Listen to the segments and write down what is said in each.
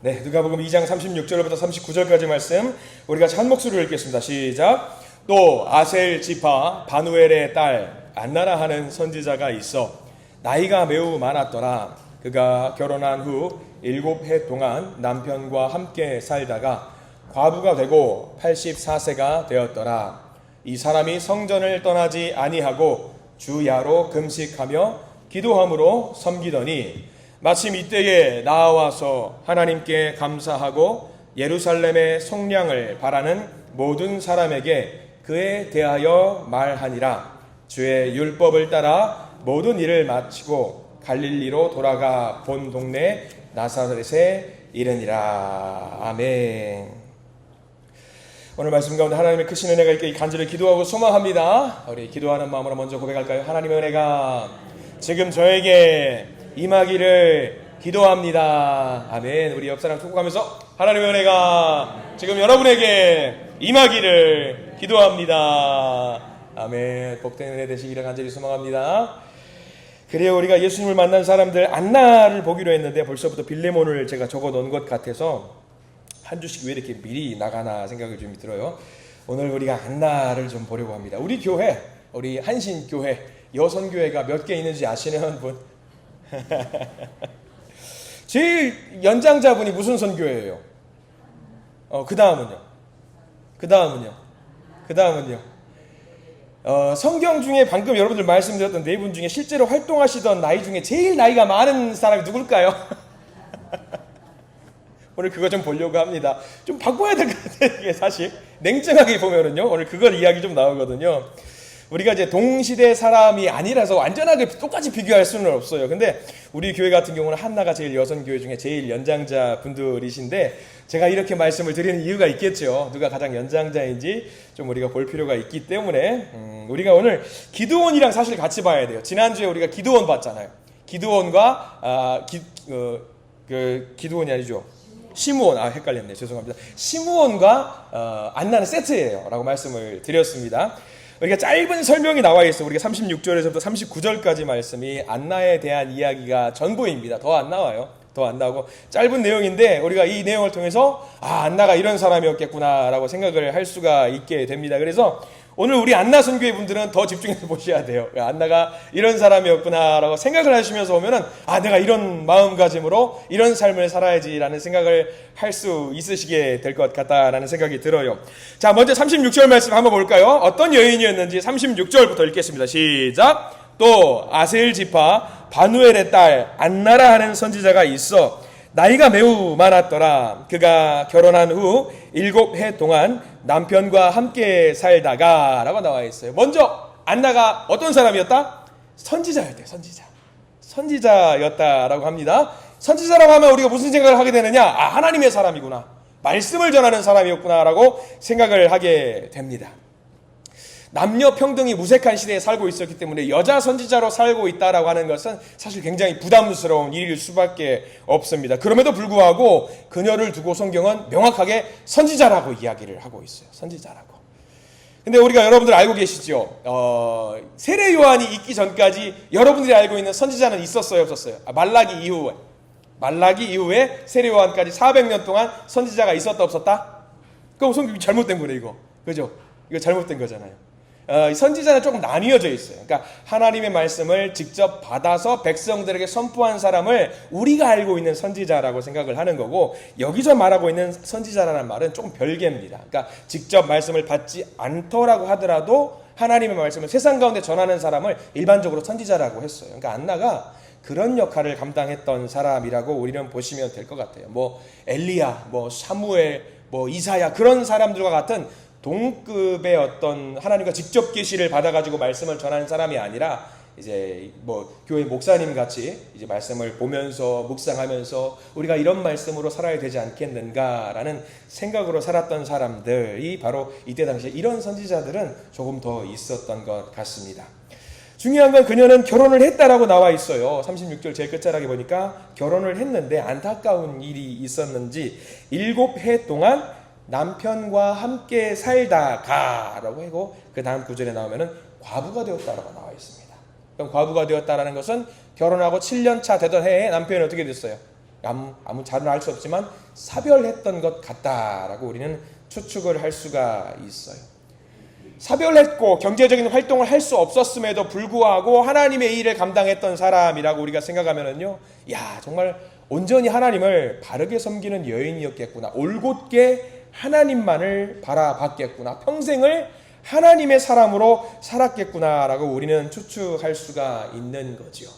네, 누가복음 2장 36절부터 39절까지 말씀 우리가 한 목소리로 읽겠습니다. 시작. 또 아셀 지파 바누엘의 딸 안나라 하는 선지자가 있어 나이가 매우 많았더라. 그가 결혼한 후 7해 동안 남편과 함께 살다가 과부가 되고 84세가 되었더라. 이 사람이 성전을 떠나지 아니하고 주야로 금식하며 기도함으로 섬기더니 마침 이때에 나와서 하나님께 감사하고 예루살렘의 속량을 바라는 모든 사람에게 그에 대하여 말하니라. 주의 율법을 따라 모든 일을 마치고 갈릴리로 돌아가 본 동네 나사렛에 이르니라. 아멘. 오늘 말씀 가운데 하나님의 크신 은혜가 있게 간절히 기도하고 소망합니다. 우리 기도하는 마음으로 먼저 고백할까요? 하나님의 은혜가 지금 저에게 임하기를 기도합니다. 아멘. 우리 옆사람 축복하면서 하나님의 은혜가 지금 여러분에게 임하기를 기도합니다. 아멘. 복된 은혜 되시기를 간절히 소망합니다. 그래요. 우리가 예수님을 만난 사람들 안나를 보기로 했는데 벌써부터 빌레몬을 제가 적어 놓은 것 같아서 한 주씩 왜 이렇게 미리 나가나 생각이 좀 들어요. 오늘 우리가 안나를 좀 보려고 합니다. 우리 교회, 우리 한신교회 여선교회가 몇 개 있는지 아시는 분? 제일 연장자분이 무슨 선교회예요? 그 다음은요? 성경 중에 방금 여러분들 말씀드렸던 네 분 중에 실제로 활동하시던 나이 중에 제일 나이가 많은 사람이 누굴까요? 오늘 그거 좀 보려고 합니다. 좀 바꿔야 될 것 같아요. 이게 사실 냉정하게 보면은요, 오늘 그걸 이야기 좀 나오거든요. 우리가 이제 동시대 사람이 아니라서 완전하게 똑같이 비교할 수는 없어요. 근데 우리 교회 같은 경우는 한나가 제일 여선교회 중에 제일 연장자 분들이신데 제가 이렇게 말씀을 드리는 이유가 있겠죠. 누가 가장 연장자인지 좀 우리가 볼 필요가 있기 때문에 우리가 오늘 기드온이랑 사실 같이 봐야 돼요. 지난주에 우리가 기드온 봤잖아요. 기드온과 기드온이 아니죠. 시므온, 헷갈렸네. 죄송합니다. 시므온과 안나는 세트예요. 라고 말씀을 드렸습니다. 우리가 짧은 설명이 나와 있어요. 우리가 36절에서부터 39절까지 말씀이 안나에 대한 이야기가 전부입니다. 더 안 나와요. 더 안 나오고 짧은 내용인데 우리가 이 내용을 통해서 안나가 이런 사람이었겠구나 라고 생각을 할 수가 있게 됩니다. 그래서 오늘 우리 안나 선교회 분들은 더 집중해서 보셔야 돼요. 안나가 이런 사람이었구나 라고 생각을 하시면서 오면은 내가 이런 마음가짐으로 이런 삶을 살아야지라는 생각을 할 수 있으시게 될 것 같다라는 생각이 들어요. 자, 먼저 36절 말씀 한번 볼까요? 어떤 여인이었는지 36절부터 읽겠습니다. 시작. 또 아셀 지파 바누엘의 딸 안나라 하는 선지자가 있어 나이가 매우 많았더라. 그가 결혼한 후 7해 동안 남편과 함께 살다가 라고 나와 있어요. 먼저 안나가 어떤 사람이었다? 선지자였대요. 선지자였다라고 합니다. 선지자라고 하면 우리가 무슨 생각을 하게 되느냐? 하나님의 사람이구나. 말씀을 전하는 사람이었구나 라고 생각을 하게 됩니다. 남녀 평등이 무색한 시대에 살고 있었기 때문에 여자 선지자로 살고 있다라고 하는 것은 사실 굉장히 부담스러운 일일 수밖에 없습니다. 그럼에도 불구하고 그녀를 두고 성경은 명확하게 선지자라고 이야기를 하고 있어요. 선지자라고. 근데 우리가 여러분들 알고 계시죠? 세례 요한이 있기 전까지 여러분들이 알고 있는 선지자는 있었어요, 없었어요? 말라기 이후에 세례 요한까지 400년 동안 선지자가 있었다, 없었다? 그럼 성경이 잘못된 거네, 이거. 그죠? 이거 잘못된 거잖아요. 선지자는 조금 나뉘어져 있어요. 그러니까 하나님의 말씀을 직접 받아서 백성들에게 선포한 사람을 우리가 알고 있는 선지자라고 생각을 하는 거고, 여기서 말하고 있는 선지자라는 말은 조금 별개입니다. 그러니까 직접 말씀을 받지 않더라고 하더라도 하나님의 말씀을 세상 가운데 전하는 사람을 일반적으로 선지자라고 했어요. 그러니까 안나가 그런 역할을 감당했던 사람이라고 우리는 보시면 될 것 같아요. 엘리야, 사무엘, 이사야 그런 사람들과 같은 동급의 어떤 하나님과 직접 계시를 받아가지고 말씀을 전하는 사람이 아니라 이제 교회 목사님 같이 이제 말씀을 보면서 묵상하면서 우리가 이런 말씀으로 살아야 되지 않겠는가라는 생각으로 살았던 사람들이 바로 이때 당시에 이런 선지자들은 조금 더 있었던 것 같습니다. 중요한 건 그녀는 결혼을 했다라고 나와 있어요. 36절 제일 끝자락에 보니까 결혼을 했는데 안타까운 일이 있었는지 7해 동안 남편과 함께 살다가 라고 하고 그 다음 구절에 나오면은 과부가 되었다라고 나와 있습니다. 그럼 과부가 되었다라는 것은 결혼하고 7년 차 되던 해에 남편이 어떻게 됐어요? 아무 잘은 알 수 없지만 사별했던 것 같다라고 우리는 추측을 할 수가 있어요. 사별했고 경제적인 활동을 할 수 없었음에도 불구하고 하나님의 일을 감당했던 사람이라고 우리가 생각하면은요, 야, 정말 온전히 하나님을 바르게 섬기는 여인이었겠구나. 올곧게 하나님만을 바라봤겠구나. 평생을 하나님의 사람으로 살았겠구나라고 우리는 추측할 수가 있는 거죠.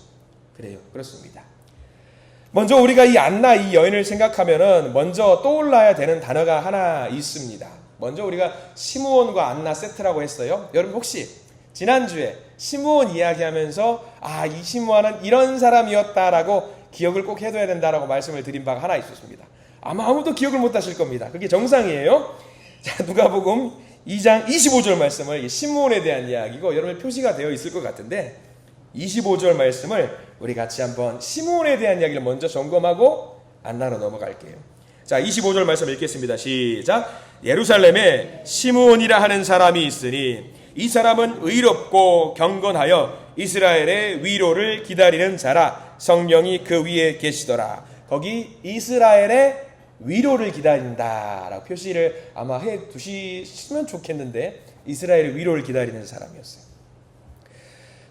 그래요. 그렇습니다. 먼저 우리가 이 안나, 이 여인을 생각하면은 먼저 떠올라야 되는 단어가 하나 있습니다. 먼저 우리가 시므온과 안나 세트라고 했어요. 여러분 혹시 지난주에 시므온 이야기하면서 이 시므온은 이런 사람이었다라고 기억을 꼭 해둬야 된다라고 말씀을 드린 바가 하나 있었습니다. 아마 아무도 기억을 못 하실 겁니다. 그게 정상이에요. 자, 누가복음 2장 25절 말씀을 시므온에 대한 이야기고 여러분 표시가 되어 있을 것 같은데 25절 말씀을 우리 같이 한번 시므온에 대한 이야기를 먼저 점검하고 안나로 넘어갈게요. 자, 25절 말씀 읽겠습니다. 시작. 예루살렘에 시므온이라 하는 사람이 있으니 이 사람은 의롭고 경건하여 이스라엘의 위로를 기다리는 자라. 성령이 그 위에 계시더라. 거기 이스라엘의 위로를 기다린다라고 표시를 아마 해 두시면 좋겠는데 이스라엘의 위로를 기다리는 사람이었어요.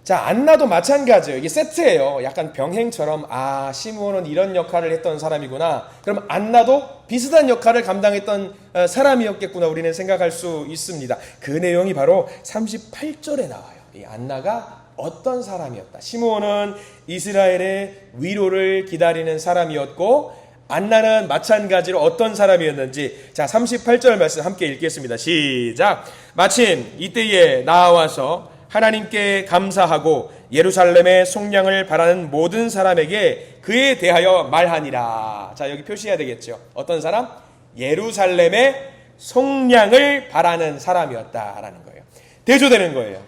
자, 안나도 마찬가지예요. 이게 세트예요. 약간 병행처럼 시므온은 이런 역할을 했던 사람이구나. 그럼 안나도 비슷한 역할을 감당했던 사람이었겠구나 우리는 생각할 수 있습니다. 그 내용이 바로 38절에 나와요. 이 안나가 어떤 사람이었다. 시므온은 이스라엘의 위로를 기다리는 사람이었고 안나는 마찬가지로 어떤 사람이었는지 자 38절 말씀 함께 읽겠습니다. 시작. 마침 이때에 나와서 하나님께 감사하고 예루살렘의 속량을 바라는 모든 사람에게 그에 대하여 말하니라. 자, 여기 표시해야 되겠죠. 어떤 사람? 예루살렘의 속량을 바라는 사람이었다라는 거예요. 대조되는 거예요.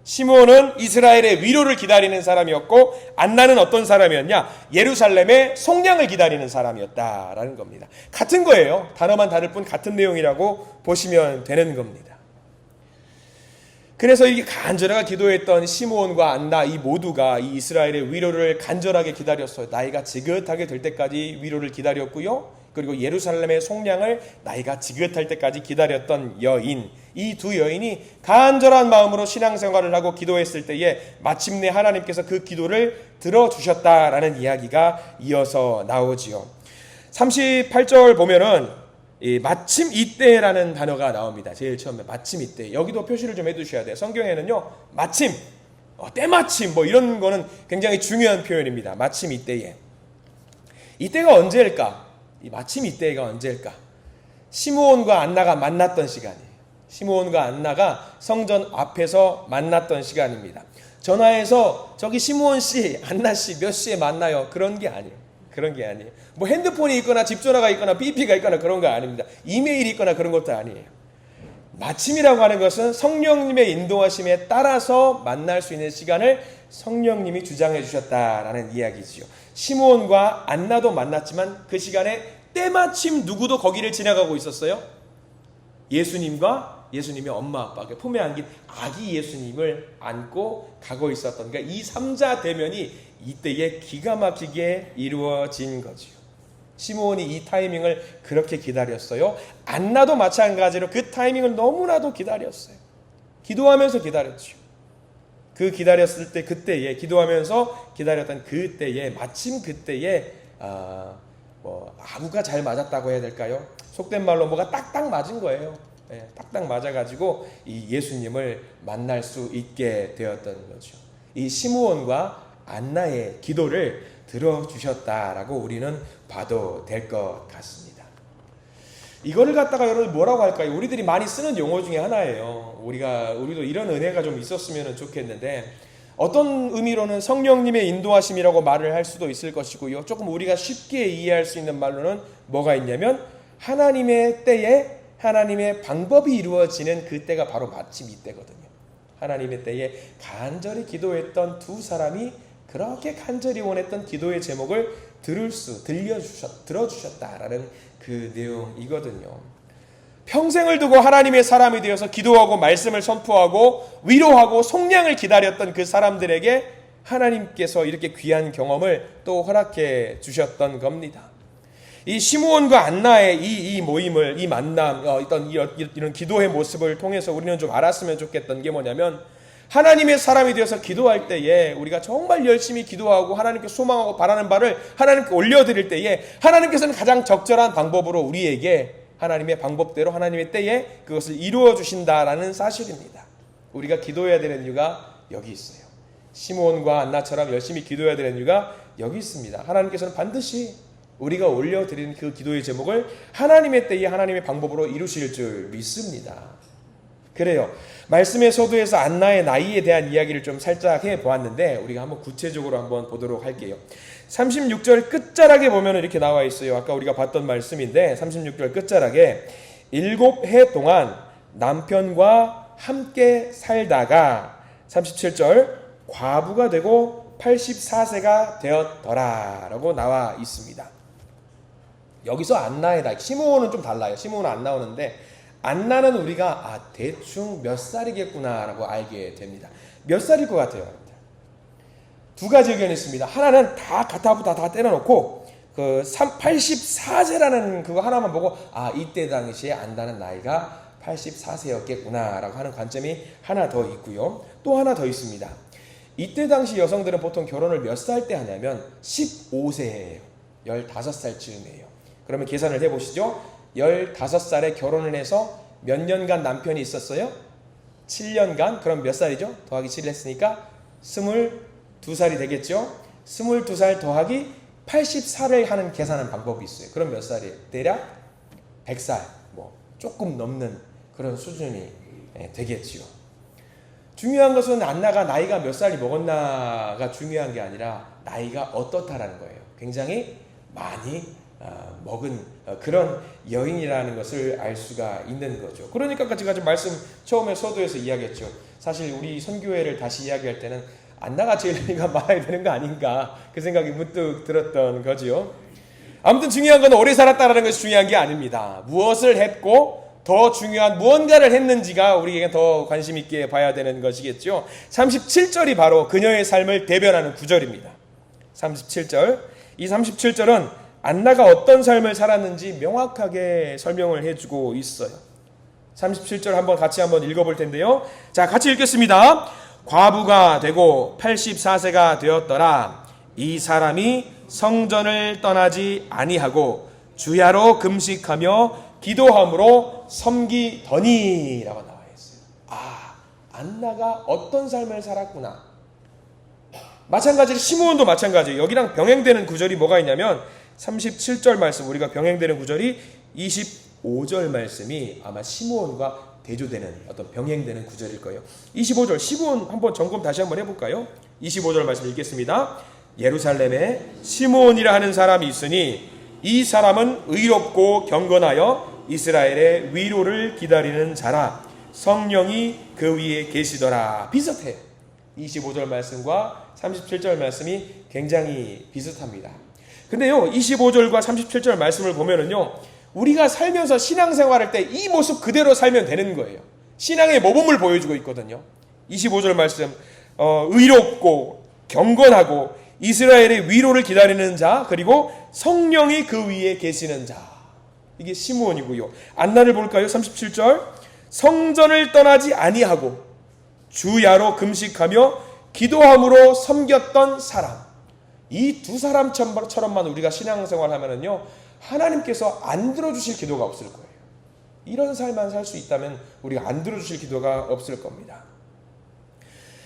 시므온은 이스라엘의 위로를 기다리는 사람이었고 안나는 어떤 사람이었냐? 예루살렘의 속량을 기다리는 사람이었다라는 겁니다. 같은 거예요. 단어만 다를 뿐 같은 내용이라고 보시면 되는 겁니다. 그래서 이게 간절하게 기도했던 시므온과 안나 이 모두가 이 이스라엘의 위로를 간절하게 기다렸어요. 나이가 지긋하게 될 때까지 위로를 기다렸고요. 그리고 예루살렘의 속량을 나이가 지긋할 때까지 기다렸던 여인, 이 두 여인이 간절한 마음으로 신앙생활을 하고 기도했을 때에 마침내 하나님께서 그 기도를 들어주셨다라는 이야기가 이어서 나오지요. 38절 보면은 마침 이때라는 단어가 나옵니다. 제일 처음에 마침 이때. 여기도 표시를 좀 해두셔야 돼요. 성경에는요 마침, 때마침 이런 거는 굉장히 중요한 표현입니다. 마침 이때에. 이때가 언제일까? 이 마침 이때가 언제일까? 시므온과 안나가 만났던 시간이에요. 시므온과 안나가 성전 앞에서 만났던 시간입니다. 전화해서 저기 시므온 씨, 안나 씨 몇 시에 만나요? 그런 게 아니에요. 그런 게 아니에요. 핸드폰이 있거나 집전화가 있거나 BP가 있거나 그런 거 아닙니다. 이메일이 있거나 그런 것도 아니에요. 마침이라고 하는 것은 성령님의 인도하심에 따라서 만날 수 있는 시간을 성령님이 주장해 주셨다라는 이야기지요. 시므온과 안나도 만났지만 그 시간에 때마침 누구도 거기를 지나가고 있었어요? 예수님의 엄마 아빠가 품에 안긴 아기 예수님을 안고 가고 있었던, 그러니까 이 3자 대면이 이때에 기가 막히게 이루어진 거지요. 시므온이 이 타이밍을 그렇게 기다렸어요. 안나도 마찬가지로 그 타이밍을 너무나도 기다렸어요. 기도하면서 기다렸죠. 그 기다렸을 때 그때에 기도하면서 기다렸던 그때에 마침 그때에 아구가 잘 맞았다고 해야 될까요? 속된 말로 뭐가 딱딱 맞은 거예요. 딱딱 맞아가지고 이 예수님을 만날 수 있게 되었던 거죠. 이 시므온과 안나의 기도를 들어주셨다라고 우리는 봐도 될 것 같습니다. 이거를 갖다가 여러분 뭐라고 할까요? 우리들이 많이 쓰는 용어 중에 하나예요. 우리도 이런 은혜가 좀 있었으면 좋겠는데 어떤 의미로는 성령님의 인도하심이라고 말을 할 수도 있을 것이고요. 조금 우리가 쉽게 이해할 수 있는 말로는 뭐가 있냐면 하나님의 때에 하나님의 방법이 이루어지는 그 때가 바로 마침 이때거든요. 하나님의 때에 간절히 기도했던 두 사람이 그렇게 간절히 원했던 기도의 제목을 들어주셨다라는 그 내용이거든요. 평생을 두고 하나님의 사람이 되어서 기도하고 말씀을 선포하고 위로하고 속량을 기다렸던 그 사람들에게 하나님께서 이렇게 귀한 경험을 또 허락해 주셨던 겁니다. 이 시므온과 안나의 이 모임을, 이 만남, 이런 기도의 모습을 통해서 우리는 좀 알았으면 좋겠던 게 뭐냐면, 하나님의 사람이 되어서 기도할 때에 우리가 정말 열심히 기도하고 하나님께 소망하고 바라는 바를 하나님께 올려드릴 때에 하나님께서는 가장 적절한 방법으로 우리에게 하나님의 방법대로 하나님의 때에 그것을 이루어 주신다라는 사실입니다. 우리가 기도해야 되는 이유가 여기 있어요. 시므온과 안나처럼 열심히 기도해야 되는 이유가 여기 있습니다. 하나님께서는 반드시 우리가 올려드리는 그 기도의 제목을 하나님의 때에 하나님의 방법으로 이루실 줄 믿습니다. 그래요. 말씀의 서두에서 안나의 나이에 대한 이야기를 좀 살짝 해보았는데 우리가 한번 구체적으로 한번 보도록 할게요. 36절 끝자락에 보면 이렇게 나와 있어요. 아까 우리가 봤던 말씀인데 36절 끝자락에 7해 동안 남편과 함께 살다가 37절 과부가 되고 84세가 되었더라 라고 나와 있습니다. 여기서 안나의 나이, 시므온은 좀 달라요. 시므온은 안 나오는데 안나는 우리가 대충 몇 살이겠구나 라고 알게 됩니다. 몇 살일 것 같아요? 두 가지 의견이 있습니다. 하나는 다 가타부타 다 때려놓고 그 84세라는 그거 하나만 보고 이때 당시에 안나는 나이가 84세였겠구나 라고 하는 관점이 하나 더 있고요. 또 하나 더 있습니다. 이때 당시 여성들은 보통 결혼을 몇 살 때 하냐면 15세예요. 15살쯤이에요. 그러면 계산을 해보시죠. 15살에 결혼을 해서 몇 년간 남편이 있었어요? 7년간. 그럼 몇 살이죠? 더하기 7을 했으니까 22살이 되겠죠? 22살 더하기 84를 하는 계산하는 방법이 있어요. 그럼 몇 살이에요? 대략 100살, 조금 넘는 그런 수준이 되겠지요. 중요한 것은 안나가 나이가 몇 살이 먹었나가 중요한 게 아니라 나이가 어떻다라는 거예요. 굉장히 많이 먹은 그런 여인이라는 것을 알 수가 있는 거죠. 그러니까 제가 좀 말씀 처음에 서두에서 이야기했죠. 사실 우리 선교회를 다시 이야기할 때는 안나가 제일 나이가 많아야 되는 거 아닌가 그 생각이 문득 들었던 거죠. 아무튼 중요한 건 오래 살았다라는 것이 중요한 게 아닙니다. 무엇을 했고 더 중요한 무언가를 했는지가 우리에게 더 관심 있게 봐야 되는 것이겠죠. 37절이 바로 그녀의 삶을 대변하는 구절입니다. 37절. 이 37절은 안나가 어떤 삶을 살았는지 명확하게 설명을 해주고 있어요. 37절 한번 같이 한번 읽어볼 텐데요. 자, 같이 읽겠습니다. 과부가 되고 84세가 되었더라. 이 사람이 성전을 떠나지 아니하고 주야로 금식하며 기도함으로 섬기더니 라고 나와 있어요. 안나가 어떤 삶을 살았구나. 마찬가지로 시므온도 마찬가지예요. 여기랑 병행되는 구절이 뭐가 있냐면 37절 말씀, 우리가 병행되는 구절이 25절 말씀이 아마 시므온과 대조되는 어떤 병행되는 구절일 거예요. 25절 시므온 한번 점검 다시 한번 해볼까요? 25절 말씀 읽겠습니다. 예루살렘에 시므온이라 하는 사람이 있으니 이 사람은 의롭고 경건하여 이스라엘의 위로를 기다리는 자라. 성령이 그 위에 계시더라. 비슷해요. 25절 말씀과 37절 말씀이 굉장히 비슷합니다. 근데요, 25절과 37절 말씀을 보면은요, 우리가 살면서 신앙생활할 때 이 모습 그대로 살면 되는 거예요. 신앙의 모범을 보여주고 있거든요. 25절 말씀, 의롭고 경건하고 이스라엘의 위로를 기다리는 자, 그리고 성령이 그 위에 계시는 자. 이게 시므온이고요. 안나를 볼까요? 37절. 성전을 떠나지 아니하고 주야로 금식하며 기도함으로 섬겼던 사람. 이 두 사람처럼만 우리가 신앙생활 하면은요, 하나님께서 안 들어주실 기도가 없을 거예요. 이런 삶만 살 수 있다면 우리가 안 들어주실 기도가 없을 겁니다.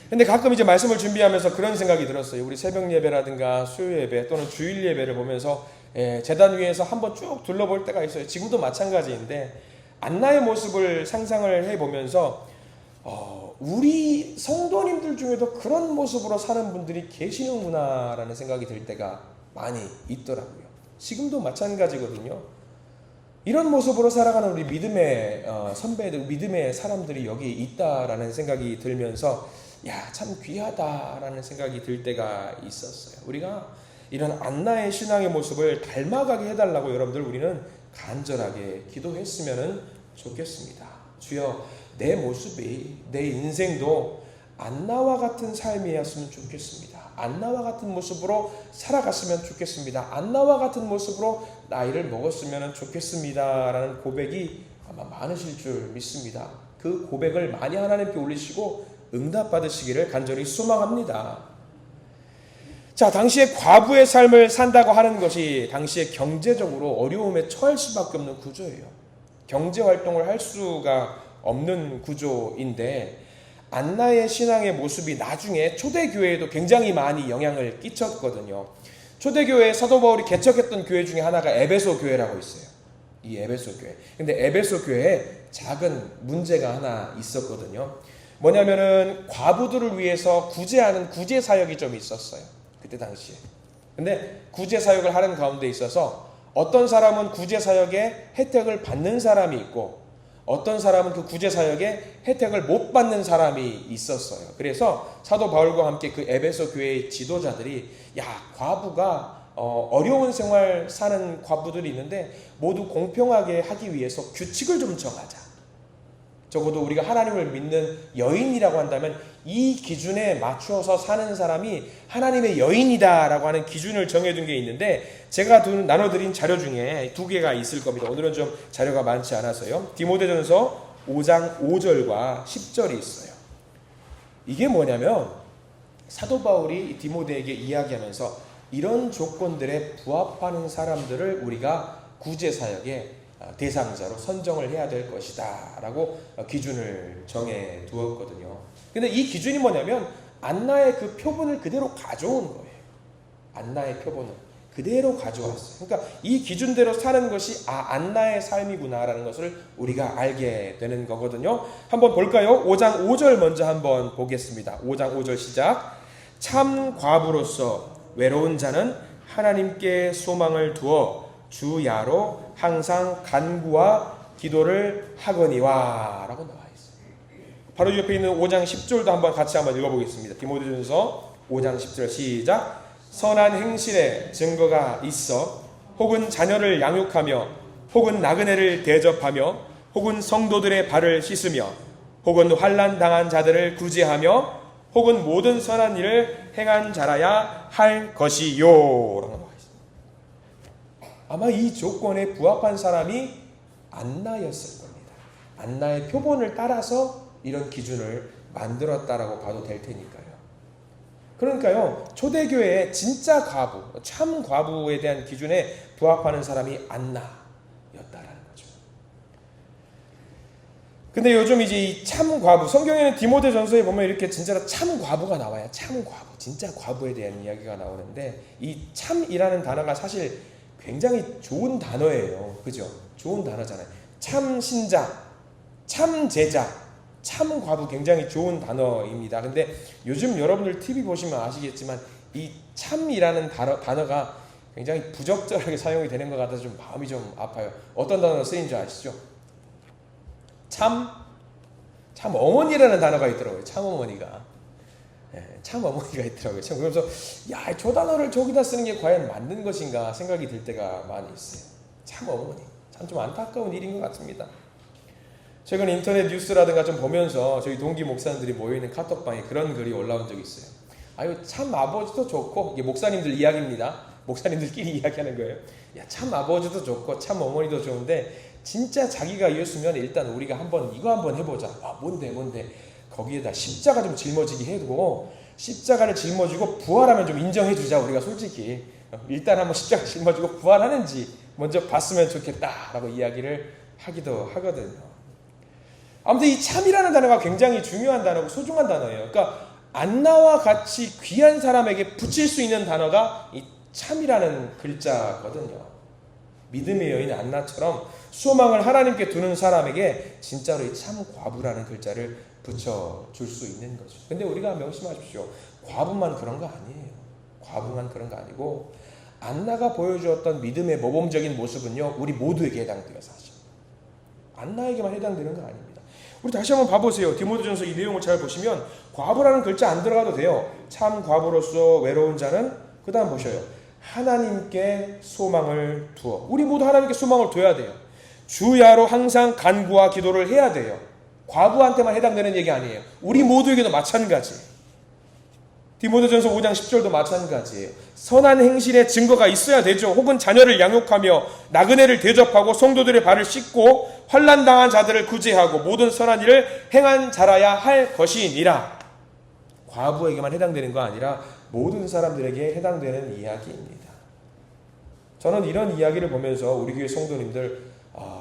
근데 가끔 이제 말씀을 준비하면서 그런 생각이 들었어요. 우리 새벽 예배라든가 수요 예배 또는 주일 예배를 보면서 제단 위에서 한번 쭉 둘러볼 때가 있어요. 지금도 마찬가지인데 안나의 모습을 상상을 해보면서 우리 성도님들 중에도 그런 모습으로 사는 분들이 계시는구나라는 생각이 들 때가 많이 있더라고요. 지금도 마찬가지거든요. 이런 모습으로 살아가는 우리 믿음의 선배들, 믿음의 사람들이 여기 있다라는 생각이 들면서 참 귀하다라는 생각이 들 때가 있었어요. 우리가 이런 안나의 신앙의 모습을 닮아가게 해달라고 여러분들 우리는 간절하게 기도했으면 좋겠습니다. 주여, 내 모습이, 내 인생도 안나와 같은 삶이었으면 좋겠습니다. 안나와 같은 모습으로 살아갔으면 좋겠습니다. 안나와 같은 모습으로 나이를 먹었으면 좋겠습니다라는 고백이 아마 많으실 줄 믿습니다. 그 고백을 많이 하나님께 올리시고 응답받으시기를 간절히 소망합니다. 자, 당시에 과부의 삶을 산다고 하는 것이 당시에 경제적으로 어려움에 처할 수밖에 없는 구조예요. 경제활동을 할 수가 없는 구조인데 안나의 신앙의 모습이 나중에 초대교회에도 굉장히 많이 영향을 끼쳤거든요. 초대교회에 사도 바울이 개척했던 교회 중에 하나가 에베소 교회라고 있어요. 이 에베소 교회. 근데 에베소 교회에 작은 문제가 하나 있었거든요. 뭐냐면은 과부들을 위해서 구제하는 구제 사역이 좀 있었어요. 그때 당시에. 근데 구제 사역을 하는 가운데 있어서 어떤 사람은 구제 사역의 혜택을 받는 사람이 있고 어떤 사람은 그 구제 사역의 혜택을 못 받는 사람이 있었어요. 그래서 사도 바울과 함께 그 에베소 교회의 지도자들이 야, 과부가 어려운 생활 사는 과부들이 있는데 모두 공평하게 하기 위해서 규칙을 좀 정하자. 적어도 우리가 하나님을 믿는 여인이라고 한다면 이 기준에 맞추어서 사는 사람이 하나님의 여인이다라고 하는 기준을 정해둔 게 있는데 제가 나눠드린 자료 중에 2개가 있을 겁니다. 오늘은 좀 자료가 많지 않아서요. 디모데전서 5장 5절과 10절이 있어요. 이게 뭐냐면 사도 바울이 디모데에게 이야기하면서 이런 조건들에 부합하는 사람들을 우리가 구제사역의 대상자로 선정을 해야 될 것이다 라고 기준을 정해 두었거든요. 근데 이 기준이 뭐냐면 안나의 그 표본을 그대로 가져온 거예요. 안나의 표본을 그대로 가져왔어요. 그러니까 이 기준대로 사는 것이 안나의 삶이구나 라는 것을 우리가 알게 되는 거거든요. 한번 볼까요? 5장 5절 먼저 한번 보겠습니다. 5장 5절 시작. 참 과부로서 외로운 자는 하나님께 소망을 두어 주야로 항상 간구와 기도를 하거니와 라고 나와 있어요. 바로 옆에 있는 5장 10절도 한번 같이 한번 읽어보겠습니다. 디모데전서 5장 10절 시작. 선한 행실에 증거가 있어 혹은 자녀를 양육하며 혹은 나그네를 대접하며 혹은 성도들의 발을 씻으며 혹은 환난 당한 자들을 구제하며 혹은 모든 선한 일을 행한 자라야 할 것이요 라고 나와 있습니다. 아마 이 조건에 부합한 사람이 안나였을 겁니다. 안나의 표본을 따라서 이런 기준을 만들었다라고 봐도 될 테니까요. 그러니까요, 초대교회의 진짜 과부, 참 과부에 대한 기준에 부합하는 사람이 안나였다라는 거죠. 근데 요즘 이제 이 참 과부, 성경에는 디모데전서에 보면 이렇게 진짜로 참 과부가 나와요. 참 과부, 진짜 과부에 대한 이야기가 나오는데 이 참이라는 단어가 사실 굉장히 좋은 단어예요. 그죠? 좋은 단어잖아요. 참 신자, 참 제자, 참 과부 굉장히 좋은 단어입니다. 근데 요즘 여러분들 TV 보시면 아시겠지만 이 참이라는 단어가 굉장히 부적절하게 사용이 되는 것 같아서 좀 마음이 좀 아파요. 어떤 단어가 쓰인 줄 아시죠? 참 어머니라는 단어가 있더라고요. 참 어머니가. 참 어머니가 있더라고요. 참 그래서 야, 저 단어를 저기다 쓰는 게 과연 맞는 것인가 생각이 들 때가 많이 있어요. 참 어머니. 참 좀 안타까운 일인 것 같습니다. 최근 인터넷 뉴스라든가 좀 보면서 저희 동기 목사님들이 모여있는 카톡방에 그런 글이 올라온 적이 있어요. 아유, 참 아버지도 좋고, 이게 목사님들 이야기입니다. 목사님들끼리 이야기하는 거예요. 야, 참 아버지도 좋고 참 어머니도 좋은데 진짜 자기가 이었으면 일단 우리가 이거 한번 해보자. 뭔데 거기에다 십자가 좀 짊어지게 해두고 십자가를 짊어지고 부활하면 좀 인정해주자. 우리가 솔직히 일단 한번 십자가 짊어지고 부활하는지 먼저 봤으면 좋겠다라고 이야기를 하기도 하거든요. 아무튼 이 참이라는 단어가 굉장히 중요한 단어고 소중한 단어예요. 그러니까 안나와 같이 귀한 사람에게 붙일 수 있는 단어가 이 참이라는 글자거든요. 믿음의 여인 안나처럼 소망을 하나님께 두는 사람에게 진짜로 이 참 과부라는 글자를 붙여줄 수 있는 거죠. 근데 우리가 명심하십시오. 과부만 그런 거 아니에요. 과부만 그런 거 아니고 안나가 보여주었던 믿음의 모범적인 모습은요, 우리 모두에게 해당돼요. 사실 안나에게만 해당되는 건 아닙니다. 우리 다시 한번 봐보세요. 디모데전서 이 내용을 잘 보시면 과부라는 글자 안 들어가도 돼요. 참 과부로서 외로운 자는 그 다음 보셔요. 하나님께 소망을 두어. 우리 모두 하나님께 소망을 둬야 돼요. 주야로 항상 간구와 기도를 해야 돼요. 과부한테만 해당되는 얘기 아니에요. 우리 모두에게도 마찬가지. 디모데전서 5장 10절도 마찬가지예요. 선한 행실의 증거가 있어야 되죠. 혹은 자녀를 양육하며 나그네를 대접하고 성도들의 발을 씻고 환난당한 자들을 구제하고 모든 선한 일을 행한 자라야 할 것이니라. 과부에게만 해당되는 거 아니라 모든 사람들에게 해당되는 이야기입니다. 저는 이런 이야기를 보면서 우리 교회 성도님들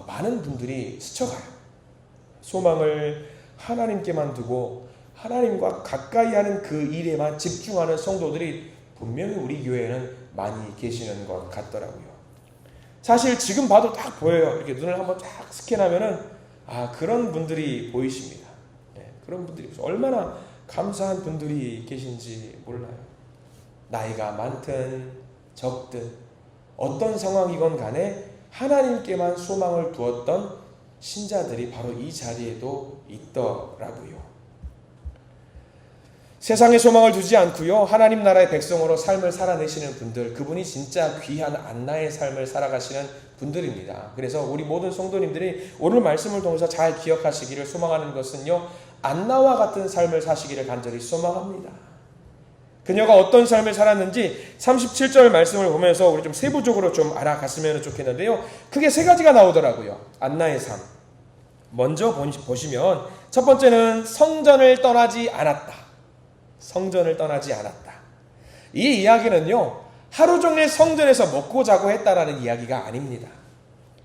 많은 분들이 스쳐가요. 소망을 하나님께만 두고 하나님과 가까이 하는 그 일에만 집중하는 성도들이 분명히 우리 교회에는 많이 계시는 것 같더라고요. 사실 지금 봐도 딱 보여요. 이렇게 눈을 한번 쫙 스캔하면은 그런 분들이 보이십니다. 그런 분들이 얼마나 감사한 분들이 계신지 몰라요. 나이가 많든 적든 어떤 상황이건 간에 하나님께만 소망을 두었던 신자들이 바로 이 자리에도 있더라고요. 세상에 소망을 두지 않고요, 하나님 나라의 백성으로 삶을 살아내시는 분들, 그분이 진짜 귀한 안나의 삶을 살아가시는 분들입니다. 그래서 우리 모든 성도님들이 오늘 말씀을 통해서 잘 기억하시기를 소망하는 것은요, 안나와 같은 삶을 사시기를 간절히 소망합니다. 그녀가 어떤 삶을 살았는지 37절 말씀을 보면서 우리 좀 세부적으로 좀 알아갔으면 좋겠는데요, 크게 세 가지가 나오더라고요. 안나의 삶. 먼저 보시면 첫 번째는 성전을 떠나지 않았다. 성전을 떠나지 않았다. 이 이야기는요, 하루 종일 성전에서 먹고 자고 했다라는 이야기가 아닙니다.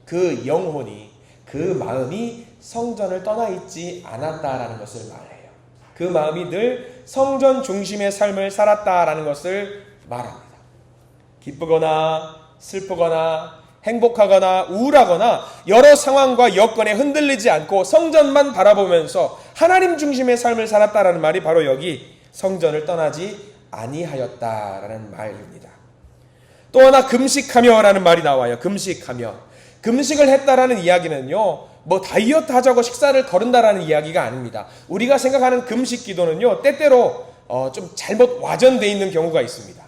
그 영혼이, 그 마음이 성전을 떠나 있지 않았다라는 것을 말해요. 그 마음이 늘 성전 중심의 삶을 살았다라는 것을 말합니다. 기쁘거나 슬프거나 행복하거나 우울하거나 여러 상황과 여건에 흔들리지 않고 성전만 바라보면서 하나님 중심의 삶을 살았다라는 말이 바로 여기 성전을 떠나지 아니하였다라는 말입니다. 또 하나 금식하며라는 말이 나와요. 금식하며. 금식을 했다라는 이야기는요, 다이어트 하자고 식사를 거른다라는 이야기가 아닙니다. 우리가 생각하는 금식 기도는요, 때때로 좀 잘못 와전되어 있는 경우가 있습니다.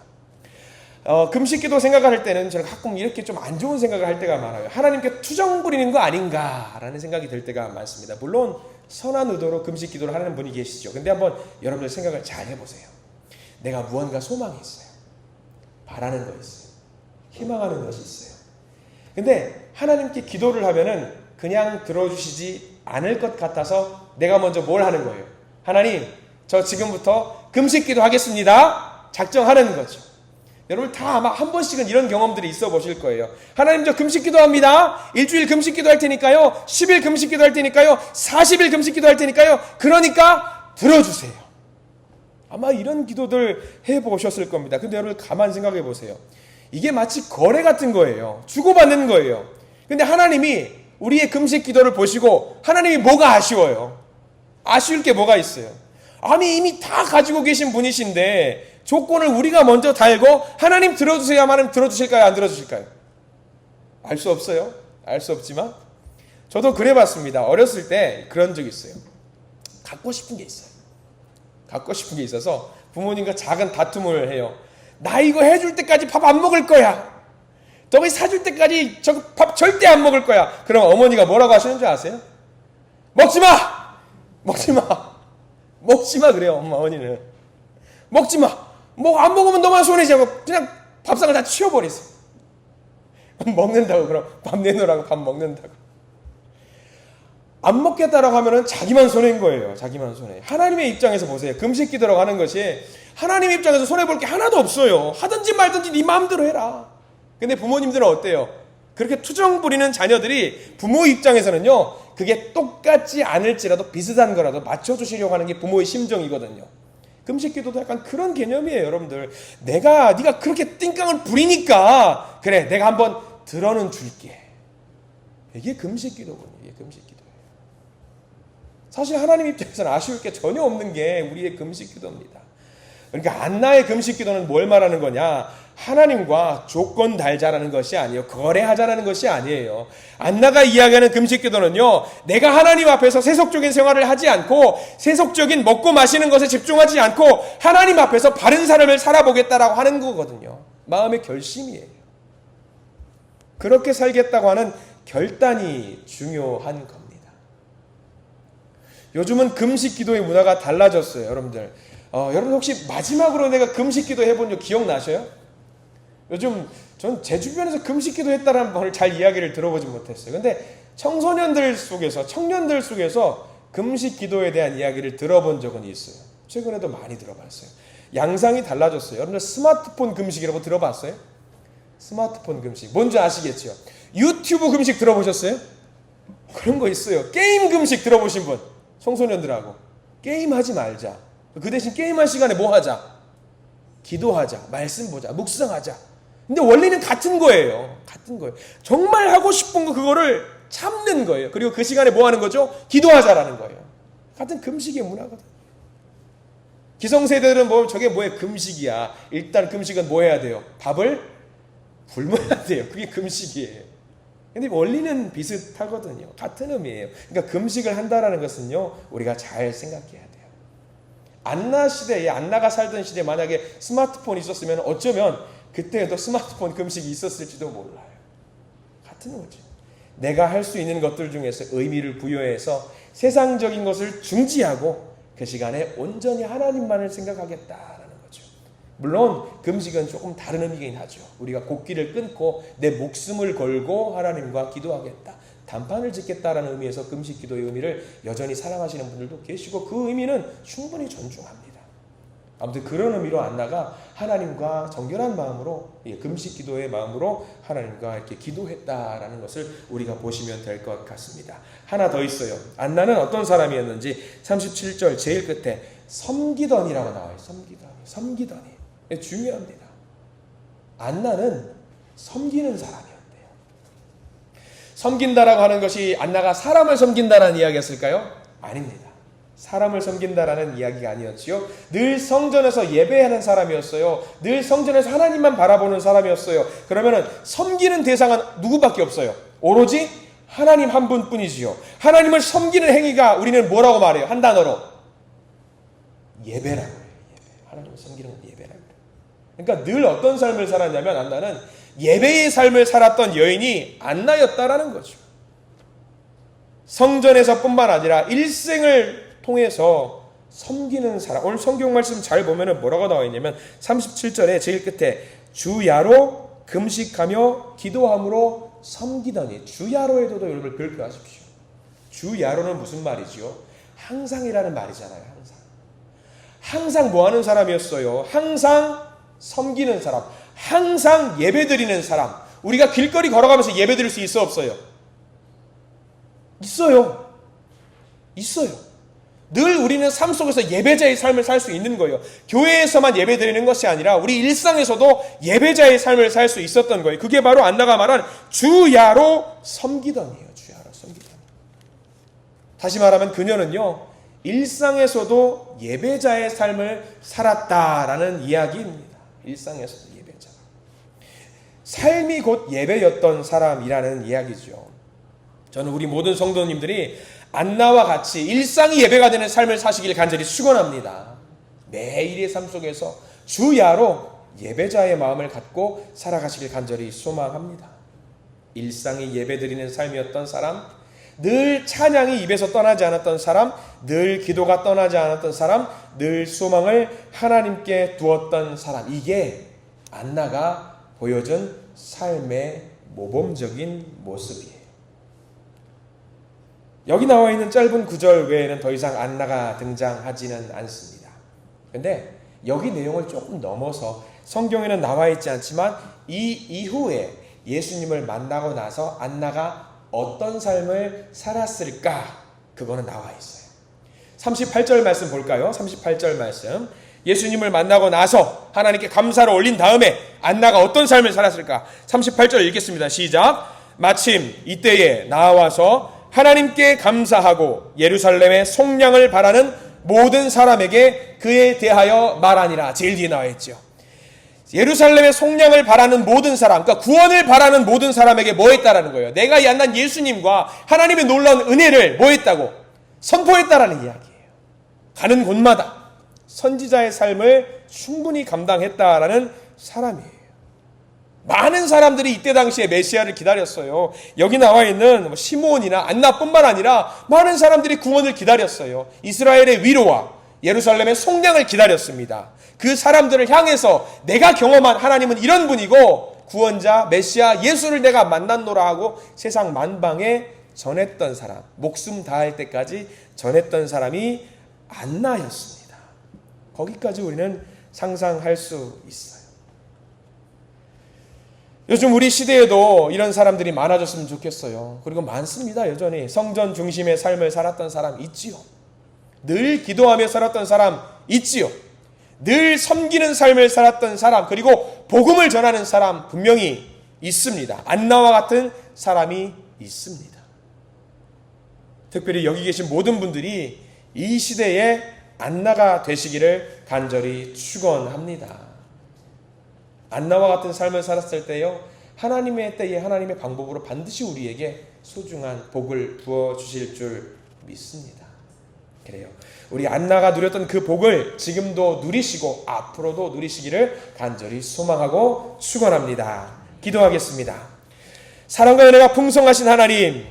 금식 기도 생각할 때는 저는 가끔 이렇게 좀 안 좋은 생각을 할 때가 많아요. 하나님께 투정 부리는 거 아닌가라는 생각이 들 때가 많습니다. 물론 선한 의도로 금식 기도를 하는 분이 계시죠. 근데 한번 여러분들 생각을 잘 해보세요. 내가 무언가 소망이 있어요. 바라는 거 있어요. 희망하는 것이 있어요. 근데 하나님께 기도를 하면은 그냥 들어주시지 않을 것 같아서 내가 먼저 뭘 하는 거예요? 하나님, 저 지금부터 금식 기도 하겠습니다. 작정하는 거죠. 여러분 다 아마 한 번씩은 이런 경험들이 있어 보실 거예요. 하나님, 저 금식 기도합니다. 일주일 금식 기도할 테니까요. 10일 금식 기도할 테니까요. 40일 금식 기도할 테니까요. 그러니까 들어주세요. 아마 이런 기도들 해보셨을 겁니다. 근데 여러분 가만 생각해 보세요. 이게 마치 거래 같은 거예요. 주고받는 거예요. 근데 하나님이 우리의 금식 기도를 보시고 하나님이 뭐가 아쉬워요? 아쉬울 게 뭐가 있어요? 아니 이미 다 가지고 계신 분이신데 조건을 우리가 먼저 달고 하나님 들어주세요 하면 들어주실까요? 안 들어주실까요? 알 수 없어요. 알 수 없지만 저도 그래봤습니다. 어렸을 때 그런 적이 있어요. 갖고 싶은 게 있어요. 갖고 싶은 게 있어서 부모님과 작은 다툼을 해요. 나 이거 해줄 때까지 밥 안 먹을 거야. 너희 사줄 때까지 저 밥 절대 안 먹을 거야. 그럼 어머니가 뭐라고 하시는 줄 아세요? 먹지 마! 먹지 마! 먹지 마 그래요. 어머니는. 먹지 마! 안 먹으면 너만 손해지 하고 그냥 밥상을 다 치워버리세요. 먹는다고 그럼 밥 내놓으라고 밥 먹는다고. 안 먹겠다라고 하면은 자기만 손해인 거예요. 자기만 손해. 하나님의 입장에서 보세요. 금식 기도라고 하는 것이 하나님 입장에서 손해볼 게 하나도 없어요. 하든지 말든지 네 마음대로 해라. 근데 부모님들은 어때요? 그렇게 투정 부리는 자녀들이 부모 입장에서는요, 그게 똑같지 않을지라도 비슷한 거라도 맞춰주시려고 하는 게 부모의 심정이거든요. 금식 기도도 약간 그런 개념이에요, 여러분들. 네가 그렇게 띵깡을 부리니까 그래, 내가 한번 들어는 줄게. 이게 금식 기도군요. 이게 금식 기도예요. 사실 하나님 입장에서는 아쉬울 게 전혀 없는 게 우리의 금식 기도입니다. 그러니까 안나의 금식 기도는 뭘 말하는 거냐? 하나님과 조건 달자라는 것이 아니에요. 거래하자라는 것이 아니에요. 안나가 이야기하는 금식 기도는요, 내가 하나님 앞에서 세속적인 생활을 하지 않고 세속적인 먹고 마시는 것에 집중하지 않고 하나님 앞에서 바른 삶을 살아보겠다라고 하는 거거든요. 마음의 결심이에요. 그렇게 살겠다고 하는 결단이 중요한 겁니다. 요즘은 금식 기도의 문화가 달라졌어요, 여러분들. 여러분 혹시 마지막으로 내가 금식기도 해본 적 기억나셔요? 요즘 전 제 주변에서 금식기도 했다는 말을 잘 이야기를 들어보지 못했어요. 근데 청년들 속에서 금식기도에 대한 이야기를 들어본 적은 있어요. 최근에도 많이 들어봤어요. 양상이 달라졌어요. 여러분들 스마트폰 금식이라고 들어봤어요? 스마트폰 금식 뭔지 아시겠죠? 유튜브 금식 들어보셨어요? 그런 거 있어요. 게임 금식 들어보신 분? 청소년들하고 게임하지 말자. 그 대신 게임할 시간에 뭐 하자? 기도하자, 말씀 보자, 묵상하자. 근데 원리는 같은 거예요. 정말 하고 싶은 거 그거를 참는 거예요. 그리고 그 시간에 뭐 하는 거죠? 기도하자라는 거예요. 같은 금식의 문화거든. 기성세대들은 뭐 저게 뭐예요? 금식이야. 일단 금식은 뭐 해야 돼요? 밥을 굶어야 돼요. 그게 금식이에요. 근데 원리는 비슷하거든요. 같은 의미예요. 그러니까 금식을 한다라는 것은요, 우리가 잘 생각해야 돼요. 안나 시대에, 안나가 살던 시대에 만약에 스마트폰이 있었으면 어쩌면 그때에도 스마트폰 금식이 있었을지도 몰라요. 같은 거죠. 내가 할 수 있는 것들 중에서 의미를 부여해서 세상적인 것을 중지하고 그 시간에 온전히 하나님만을 생각하겠다라는 거죠. 물론 금식은 조금 다른 의미긴 하죠. 우리가 곡기를 끊고 내 목숨을 걸고 하나님과 기도하겠다, 단판을 짓겠다라는 의미에서 금식 기도의 의미를 여전히 사랑하시는 분들도 계시고 그 의미는 충분히 존중합니다. 아무튼 그런 의미로 안나가 하나님과 정결한 마음으로, 금식 기도의 마음으로 하나님과 이렇게 기도했다라는 것을 우리가 보시면 될 것 같습니다. 하나 더 있어요. 안나는 어떤 사람이었는지 37절 제일 끝에 섬기더니라고 나와요. 섬기더니. 중요합니다. 안나는 섬기는 사람이었대요. 섬긴다라고 하는 것이 안나가 사람을 섬긴다라는 이야기였을까요? 아닙니다. 사람을 섬긴다라는 이야기가 아니었지요. 늘 성전에서 예배하는 사람이었어요. 늘 성전에서 하나님만 바라보는 사람이었어요. 그러면은 섬기는 대상은 누구밖에 없어요. 오로지 하나님 한 분뿐이지요. 하나님을 섬기는 행위가 우리는 뭐라고 말해요? 한 단어로 예배라고 해요. 하나님을 섬기는 건 예배라고 해요. 그러니까 늘 어떤 삶을 살았냐면 안나는 예배의 삶을 살았던 여인이 안나였다라는 거죠. 성전에서뿐만 아니라 일생을 통해서 섬기는 사람. 오늘 성경 말씀 잘 보면은 뭐라고 나와 있냐면 37절에 제일 끝에 주야로 금식하며 기도함으로 섬기더니, 주야로에도 여러분 기억하십시오. 주야로는 무슨 말이지요? 항상이라는 말이잖아요. 항상 뭐 하는 사람이었어요? 항상 섬기는 사람, 항상 예배드리는 사람. 우리가 길거리 걸어가면서 예배드릴 수 있어 없어요? 있어요. 늘 우리는 삶 속에서 예배자의 삶을 살 수 있는 거예요. 교회에서만 예배드리는 것이 아니라 우리 일상에서도 예배자의 삶을 살 수 있었던 거예요. 그게 바로 안나가 말한 주야로 섬기더니예요. 주야로 섬기더니. 다시 말하면 그녀는요, 일상에서도 예배자의 삶을 살았다라는 이야기입니다. 일상에서도 예배자. 삶이 곧 예배였던 사람이라는 이야기죠. 저는 우리 모든 성도님들이 안나와 같이 일상이 예배가 되는 삶을 사시길 간절히 축원합니다. 매일의 삶 속에서 주야로 예배자의 마음을 갖고 살아가시길 간절히 소망합니다. 일상이 예배드리는 삶이었던 사람, 늘 찬양이 입에서 떠나지 않았던 사람, 늘 기도가 떠나지 않았던 사람, 늘 소망을 하나님께 두었던 사람. 이게 안나가 보여준 삶의 모범적인 모습이에요. 여기 나와 있는 짧은 구절 외에는 더 이상 안나가 등장하지는 않습니다. 그런데 여기 내용을 조금 넘어서 성경에는 나와 있지 않지만 이 이후에 예수님을 만나고 나서 안나가 어떤 삶을 살았을까? 그거는 나와 있어요. 38절 말씀 볼까요? 38절 말씀. 예수님을 만나고 나서 하나님께 감사를 올린 다음에 안나가 어떤 삶을 살았을까? 38절 읽겠습니다. 시작. 마침 이때에 나와서 하나님께 감사하고 예루살렘의 속량을 바라는 모든 사람에게 그에 대하여 말하니라. 제일 뒤에 나와 있죠. 예루살렘의 속량을 바라는 모든 사람, 그러니까 구원을 바라는 모든 사람에게 뭐 했다라는 거예요? 내가 만난 예수님과 하나님의 놀라운 은혜를 뭐 했다고? 선포했다라는 이야기예요. 가는 곳마다 선지자의 삶을 충분히 감당했다라는 사람이에요. 많은 사람들이 이때 당시에 메시아를 기다렸어요. 여기 나와 있는 시므온이나 안나뿐만 아니라 많은 사람들이 구원을 기다렸어요. 이스라엘의 위로와 예루살렘의 속량을 기다렸습니다. 그 사람들을 향해서 내가 경험한 하나님은 이런 분이고 구원자 메시아 예수를 내가 만났노라 하고 세상 만방에 전했던 사람, 목숨 다할 때까지 전했던 사람이 안나였습니다. 거기까지 우리는 상상할 수 있어요. 요즘 우리 시대에도 이런 사람들이 많아졌으면 좋겠어요. 그리고 많습니다. 여전히 성전 중심의 삶을 살았던 사람 있지요. 늘 기도하며 살았던 사람 있지요. 늘 섬기는 삶을 살았던 사람, 그리고 복음을 전하는 사람 분명히 있습니다. 안나와 같은 사람이 있습니다. 특별히 여기 계신 모든 분들이 이 시대에 안나가 되시기를 간절히 축원합니다. 안나와 같은 삶을 살았을 때요, 하나님의 때에 하나님의 방법으로 반드시 우리에게 소중한 복을 부어주실 줄 믿습니다. 그래요. 우리 안나가 누렸던 그 복을 지금도 누리시고 앞으로도 누리시기를 간절히 소망하고 축원합니다. 기도하겠습니다. 사랑과 은혜가 풍성하신 하나님,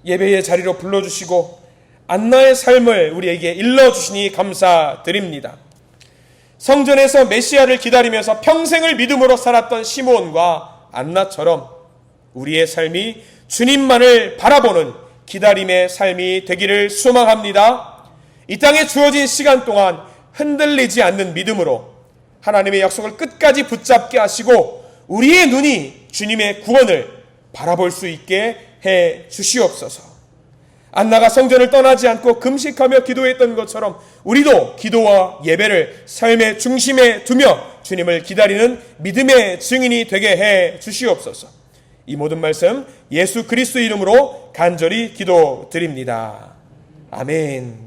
예배의 자리로 불러주시고 안나의 삶을 우리에게 일러주시니 감사드립니다. 성전에서 메시아를 기다리면서 평생을 믿음으로 살았던 시므온과 안나처럼 우리의 삶이 주님만을 바라보는 기다림의 삶이 되기를 소망합니다. 이 땅에 주어진 시간 동안 흔들리지 않는 믿음으로 하나님의 약속을 끝까지 붙잡게 하시고 우리의 눈이 주님의 구원을 바라볼 수 있게 해 주시옵소서. 안나가 성전을 떠나지 않고 금식하며 기도했던 것처럼 우리도 기도와 예배를 삶의 중심에 두며 주님을 기다리는 믿음의 증인이 되게 해 주시옵소서. 이 모든 말씀 예수 그리스도 이름으로 간절히 기도드립니다. 아멘.